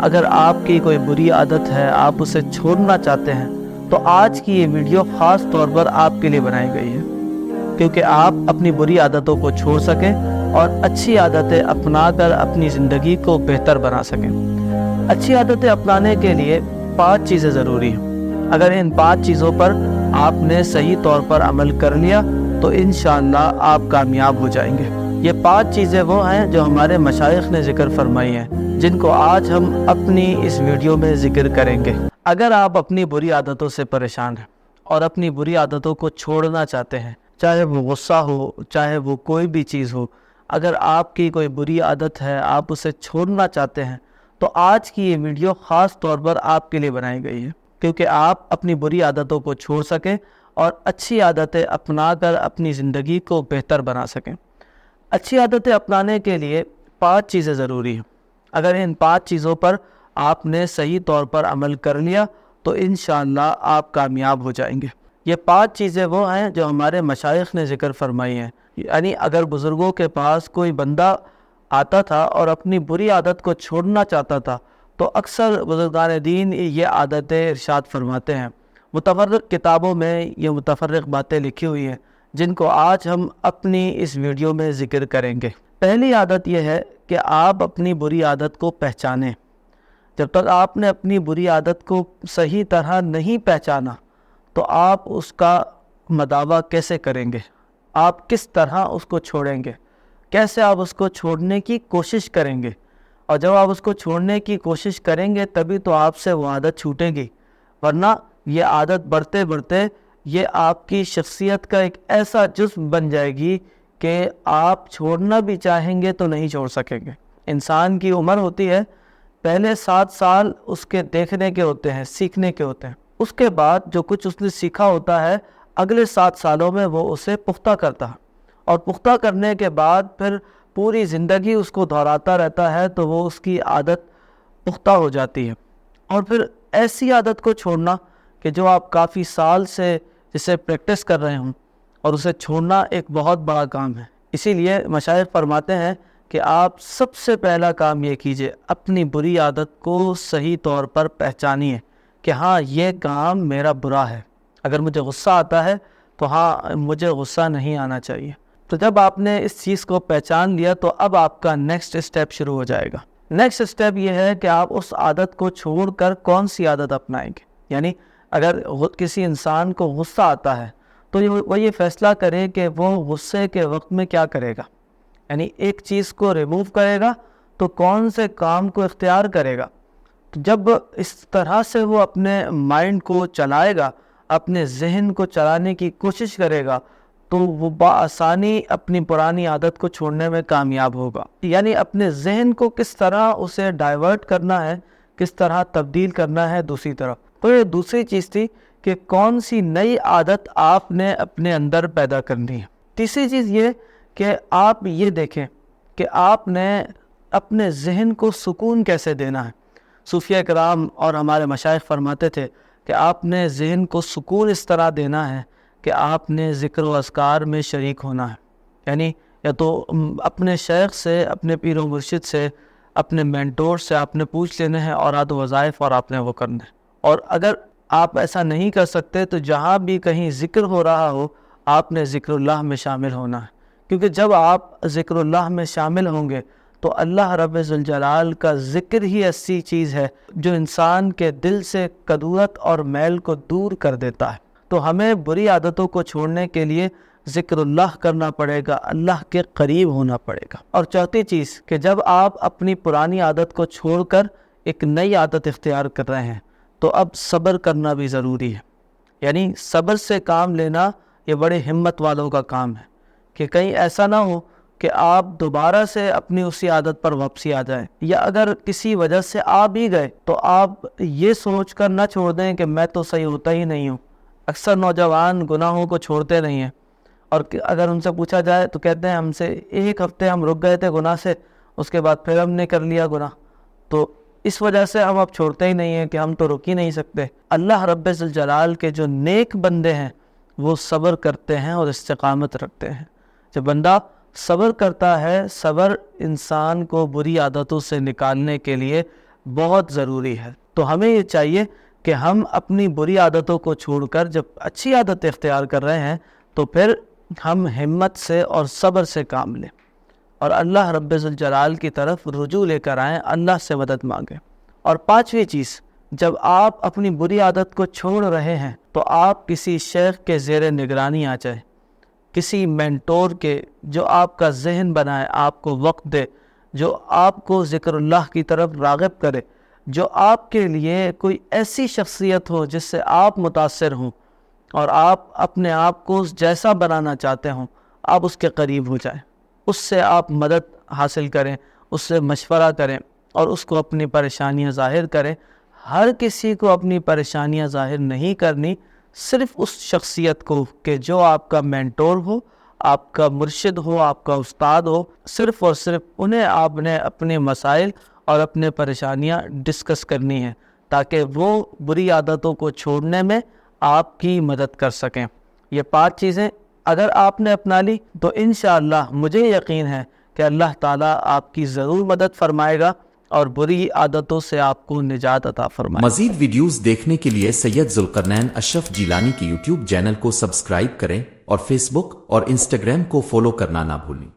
اگر آپ کی کوئی بری عادت ہے، آپ اسے چھوڑنا چاہتے ہیں، تو آج کی یہ ویڈیو خاص طور پر آپ کے لیے بنائی گئی ہے، کیونکہ آپ اپنی بری عادتوں کو چھوڑ سکیں اور اچھی عادتیں اپنا کر اپنی زندگی کو بہتر بنا سکیں۔ اچھی عادتیں اپنانے کے لیے 5 چیزیں ضروری ہیں۔ اگر ان 5 چیزوں پر آپ نے صحیح طور پر عمل کر لیا تو انشاءاللہ آپ کامیاب ہو جائیں گے۔ یہ 5 چیزیں وہ ہیں جو ہمارے مشائخ نے ذکر فرمائی ہیں، جن کو آج ہم اپنی اس ویڈیو میں ذکر کریں گے۔ اگر آپ اپنی بری عادتوں سے پریشان ہیں اور اپنی بری عادتوں کو چھوڑنا چاہتے ہیں، چاہے وہ غصہ ہو، چاہے وہ کوئی بھی چیز ہو، اگر آپ کی کوئی بری عادت ہے، آپ اسے چھوڑنا چاہتے ہیں، تو آج کی یہ ویڈیو خاص طور پر آپ کے لیے بنائی گئی ہے، کیونکہ آپ اپنی بری عادتوں کو چھوڑ سکیں اور اچھی عادتیں اپنا کر اپنی زندگی کو بہتر بنا سکیں۔ اچھی عادتیں اپنانے کے لیے 5 چیزیں ضروری ہیں۔ اگر ان 5 چیزوں پر آپ نے صحیح طور پر عمل کر لیا تو انشاءاللہ آپ کامیاب ہو جائیں گے۔ یہ 5 چیزیں وہ ہیں جو ہمارے مشائخ نے ذکر فرمائی ہیں، یعنی اگر بزرگوں کے پاس کوئی بندہ آتا تھا اور اپنی بری عادت کو چھوڑنا چاہتا تھا تو اکثر بزرگان دین یہ عادتیں ارشاد فرماتے ہیں۔ متفرق کتابوں میں یہ متفرق باتیں لکھی ہوئی ہیں، جن کو آج ہم اپنی اس ویڈیو میں ذکر کریں گے۔ پہلی عادت یہ ہے کہ آپ اپنی بری عادت کو پہچانیں۔ جب تک آپ نے اپنی بری عادت کو صحیح طرح نہیں پہچانا تو آپ اس کا مداوع کیسے کریں گے؟ آپ کس طرح اس کو چھوڑیں گے؟ کیسے آپ اس کو چھوڑنے کی کوشش کریں گے؟ اور جب آپ اس کو چھوڑنے کی کوشش کریں گے تبھی تو آپ سے وہ عادت چھوٹے گی، ورنہ یہ عادت بڑھتے بڑھتے یہ آپ کی شخصیت کا ایک ایسا جزو بن جائے گی کہ آپ چھوڑنا بھی چاہیں گے تو نہیں چھوڑ سکیں گے۔ انسان کی عمر ہوتی ہے، پہلے 7 سال اس کے دیکھنے کے ہوتے ہیں، سیکھنے کے ہوتے ہیں، اس کے بعد جو کچھ اس نے سیکھا ہوتا ہے اگلے 7 سالوں میں وہ اسے پختہ کرتا ہے، اور پختہ کرنے کے بعد پھر پوری زندگی اس کو دہراتا رہتا ہے تو وہ اس کی عادت پختہ ہو جاتی ہے۔ اور پھر ایسی عادت کو چھوڑنا کہ جو آپ کافی سال سے جسے پریکٹس کر رہے ہوں، اور اسے چھوڑنا ایک بہت بڑا کام ہے۔ اسی لیے مشائخ فرماتے ہیں کہ آپ سب سے پہلا کام یہ کیجئے، اپنی بری عادت کو صحیح طور پر پہچانیے کہ ہاں یہ کام میرا برا ہے۔ اگر مجھے غصہ آتا ہے تو ہاں مجھے غصہ نہیں آنا چاہیے۔ تو جب آپ نے اس چیز کو پہچان لیا تو اب آپ کا نیکسٹ اسٹیپ شروع ہو جائے گا۔ نیکسٹ اسٹیپ یہ ہے کہ آپ اس عادت کو چھوڑ کر کون سی عادت اپنائیں گے۔ یعنی اگر کسی انسان کو غصہ آتا ہے تو وہ یہ فیصلہ کرے کہ وہ غصے کے وقت میں کیا کرے گا، یعنی ایک چیز کو ریموو کرے گا تو کون سے کام کو اختیار کرے گا۔ تو جب اس طرح سے وہ اپنے مائنڈ کو چلائے گا، اپنے ذہن کو چلانے کی کوشش کرے گا تو وہ بآسانی اپنی پرانی عادت کو چھوڑنے میں کامیاب ہوگا۔ یعنی اپنے ذہن کو کس طرح اسے ڈائیورٹ کرنا ہے، کس طرح تبدیل کرنا ہے دوسری طرف۔ تو یہ دوسری چیز تھی کہ کون سی نئی عادت آپ نے اپنے اندر پیدا کرنی ہے۔ تیسری چیز یہ کہ آپ یہ دیکھیں کہ آپ نے اپنے ذہن کو سکون کیسے دینا ہے۔ صوفیہ کرام اور ہمارے مشائخ فرماتے تھے کہ آپ نے ذہن کو سکون اس طرح دینا ہے کہ آپ نے ذکر و اذکار میں شریک ہونا ہے، یعنی یا تو اپنے شیخ سے، اپنے پیر و مرشد سے، اپنے مینٹور سے آپ نے پوچھ لینے ہیں اوراد و وظائف، اور آپ نے وہ کرنا ہے۔ اور اگر آپ ایسا نہیں کر سکتے تو جہاں بھی کہیں ذکر ہو رہا ہو آپ نے ذکر اللہ میں شامل ہونا ہے، کیونکہ جب آپ ذکر اللہ میں شامل ہوں گے تو اللہ رب ذوالجلال کا ذکر ہی ایسی چیز ہے جو انسان کے دل سے کدورت اور میل کو دور کر دیتا ہے۔ تو ہمیں بری عادتوں کو چھوڑنے کے لیے ذکر اللہ کرنا پڑے گا، اللہ کے قریب ہونا پڑے گا۔ اور چوتھی چیز کہ جب آپ اپنی پرانی عادت کو چھوڑ کر ایک نئی عادت اختیار کر رہے ہیں تو اب صبر کرنا بھی ضروری ہے، یعنی صبر سے کام لینا یہ بڑے ہمت والوں کا کام ہے کہ کہیں ایسا نہ ہو کہ آپ دوبارہ سے اپنی اسی عادت پر واپسی آ جائیں، یا اگر کسی وجہ سے آ بھی گئے تو آپ یہ سوچ کر نہ چھوڑ دیں کہ میں تو صحیح ہوتا ہی نہیں ہوں۔ اکثر نوجوان گناہوں کو چھوڑتے نہیں ہیں، اور اگر ان سے پوچھا جائے تو کہتے ہیں ہم سے 1 ہفتے ہم رک گئے تھے گناہ سے، اس کے بعد پھر ہم نے کر لیا گناہ، تو اس وجہ سے ہم اب چھوڑتے ہی نہیں ہیں کہ ہم تو رک ہی نہیں سکتے۔ اللہ رب ذوالجلال کے جو نیک بندے ہیں وہ صبر کرتے ہیں اور استقامت رکھتے ہیں۔ جب بندہ صبر کرتا ہے، صبر انسان کو بری عادتوں سے نکالنے کے لیے بہت ضروری ہے۔ تو ہمیں یہ چاہیے کہ ہم اپنی بری عادتوں کو چھوڑ کر جب اچھی عادت اختیار کر رہے ہیں تو پھر ہم ہمت سے اور صبر سے کام لیں اور اللہ رب ذوالجلال کی طرف رجوع لے کر آئیں، اللہ سے مدد مانگیں۔ اور پانچویں چیز، جب آپ اپنی بری عادت کو چھوڑ رہے ہیں تو آپ کسی شیخ کے زیر نگرانی آ جائیں، کسی مینٹور کے، جو آپ کا ذہن بنائے، آپ کو وقت دے، جو آپ کو ذکر اللہ کی طرف راغب کرے، جو آپ کے لیے کوئی ایسی شخصیت ہو جس سے آپ متاثر ہوں اور آپ اپنے آپ کو جیسا بنانا چاہتے ہوں، آپ اس کے قریب ہو جائیں، اس سے آپ مدد حاصل کریں، اس سے مشورہ کریں اور اس کو اپنی پریشانیاں ظاہر کریں۔ ہر کسی کو اپنی پریشانیاں ظاہر نہیں کرنی، صرف اس شخصیت کو کہ جو آپ کا مینٹور ہو، آپ کا مرشد ہو، آپ کا استاد ہو، صرف اور صرف انہیں آپ نے اپنے مسائل اور اپنے پریشانیاں ڈسکس کرنی ہیں تاکہ وہ بری عادتوں کو چھوڑنے میں آپ کی مدد کر سکیں۔ یہ 5 چیزیں اگر آپ نے اپنا لی تو انشاءاللہ مجھے یقین ہے کہ اللہ تعالیٰ آپ کی ضرور مدد فرمائے گا اور بری عادتوں سے آپ کو نجات عطا فرمائے گا۔ مزید ویڈیوز دیکھنے کے لیے سید ذوالقرنین اشرف جیلانی کی یوٹیوب چینل کو سبسکرائب کریں اور فیس بک اور انسٹاگرام کو فالو کرنا نہ بھولیں۔